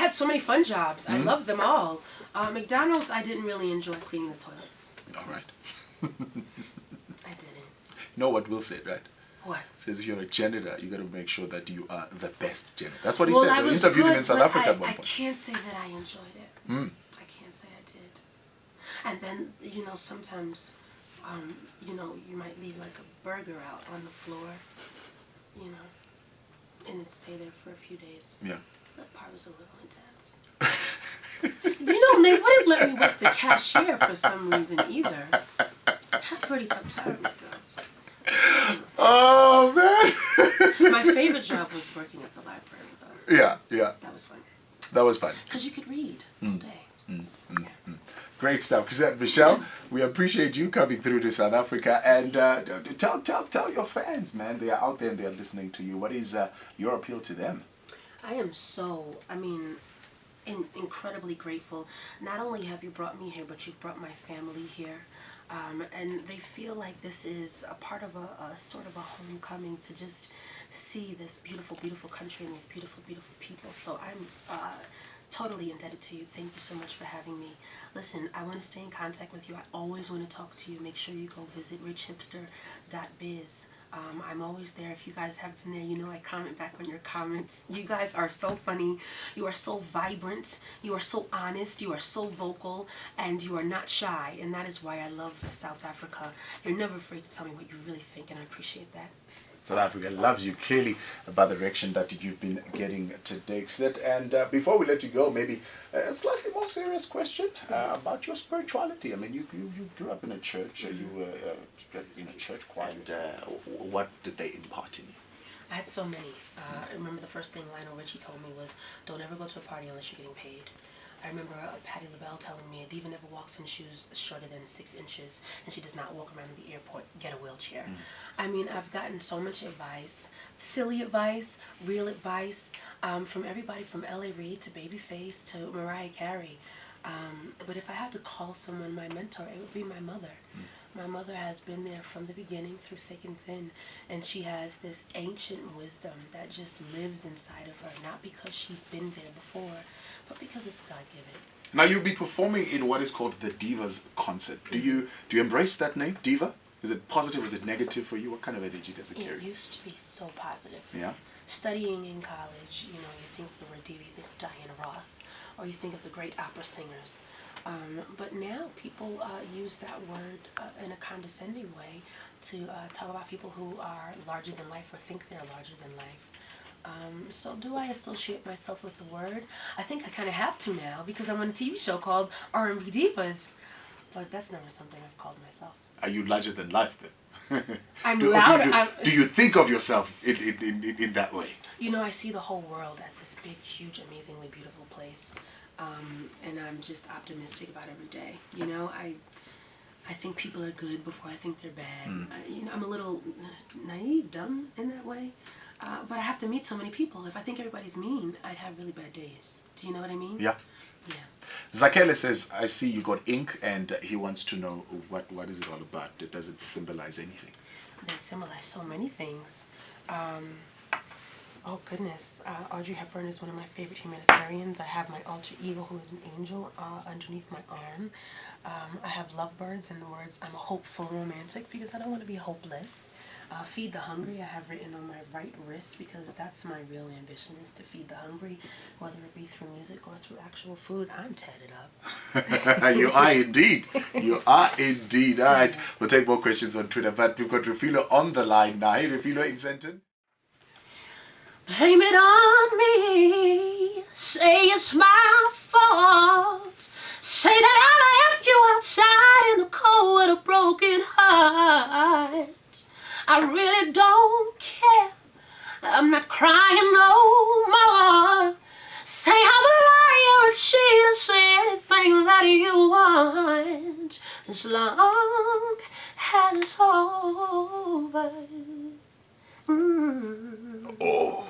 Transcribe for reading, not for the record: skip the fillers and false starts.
had so many fun jobs. I loved them all. McDonald's, I didn't really enjoy cleaning the toilets. All right. I didn't. You know what Will said, right? What? Says if you're a janitor, you got to make sure that you are the best janitor. That's what he Well, said. I They was interviewed him good, in South but Africa at one I point. can't say that I enjoyed it. Mm. I can't say I did. And then, you know, sometimes, you know, you might leave like a burger out on the floor, you know, and it'd stay there for a few days. Yeah. That part was a little intense. You know, they wouldn't let me work the cashier for some reason either. I had a pretty tough time with those. Oh, man. My favorite job was working at the library, though. Yeah, yeah. That was fun. That was fun. Because you could read all day. Yeah. Great stuff. Chrisette Michele, we appreciate you coming through to South Africa. And tell your fans, man, they are out there and they are listening to you. What is your appeal to them? I am so, incredibly grateful. Not only have you brought me here, but you've brought my family here. And they feel like this is a part of a sort of a homecoming to just see this beautiful, beautiful country and these beautiful, beautiful people. So I'm totally indebted to you. Thank you so much for having me. Listen, I want to stay in contact with you. I always want to talk to you. Make sure you go visit richhipster.biz. I'm always there. If you guys have been there, you know I comment back on your comments. You guys are so funny. You are so vibrant. You are so honest. You are so vocal. And you are not shy. And that is why I love South Africa. You're never afraid to tell me what you really think, and I appreciate that. South Africa loves you clearly about the direction that you've been getting today. And before we let you go, maybe a slightly more serious question about your spirituality. I mean, you grew up in a church, you were in a church choir. And what did they impart in you? I had so many. I remember the first thing Lionel Richie told me was, don't ever go to a party unless you're getting paid. I remember Patti LaBelle telling me a diva never walks in shoes shorter than 6 inches, and she does not walk around the airport, get a wheelchair. I mean, I've gotten so much advice, silly advice, real advice, from everybody from L.A. Reid to Babyface to Mariah Carey. But if I had to call someone my mentor, it would be my mother. My mother has been there from the beginning through thick and thin, and she has this ancient wisdom that just lives inside of her, not because she's been there before, but because it's God-given. Now you'll be performing in what is called the Divas concert. Do you embrace that name, Diva? Is it positive or is it negative for you? What kind of energy does it carry? It used to be so positive. Yeah? Studying in college, you know, you think of the word diva, you think of Diana Ross, or you think of the great opera singers. But now people use that word in a condescending way to talk about people who are larger than life or think they're larger than life. So do I associate myself with the word? I think I kind of have to now because I'm on a TV show called R&B Divas, but that's never something I've called myself. Are you larger than life then? I'm louder. Do you think of yourself in that way? You know, I see the whole world as this big, huge, amazingly beautiful place. And I'm just optimistic about every day. You know, I think people are good before I think they're bad. You know, I'm a little naive, dumb in that way. But I have to meet so many people. If I think everybody's mean, I'd have really bad days. Do you know what I mean? Yeah. Yeah. Zakele says, I see you got ink, and he wants to know what is it all about? Does it symbolize anything? They symbolize so many things. Oh goodness, Audrey Hepburn is one of my favorite humanitarians. I have my alter ego, who is an angel, underneath my arm. I have lovebirds and the words, I'm a hopeful romantic, because I don't want to be hopeless. Feed the hungry, I have written on my right wrist, because that's my real ambition, is to feed the hungry, whether it be through music or through actual food. I'm tatted up. You are indeed. You are indeed. All right, we'll take more questions on Twitter, but we've got Refilo on the line now. Hey, Refilo in Senton. Blame it on me, say it's my fault, say that I left you outside in the cold with a broken heart. I really don't care, I'm not crying no more. Say I'm a liar and cheater, say anything that you want, as long as it's over. Oh.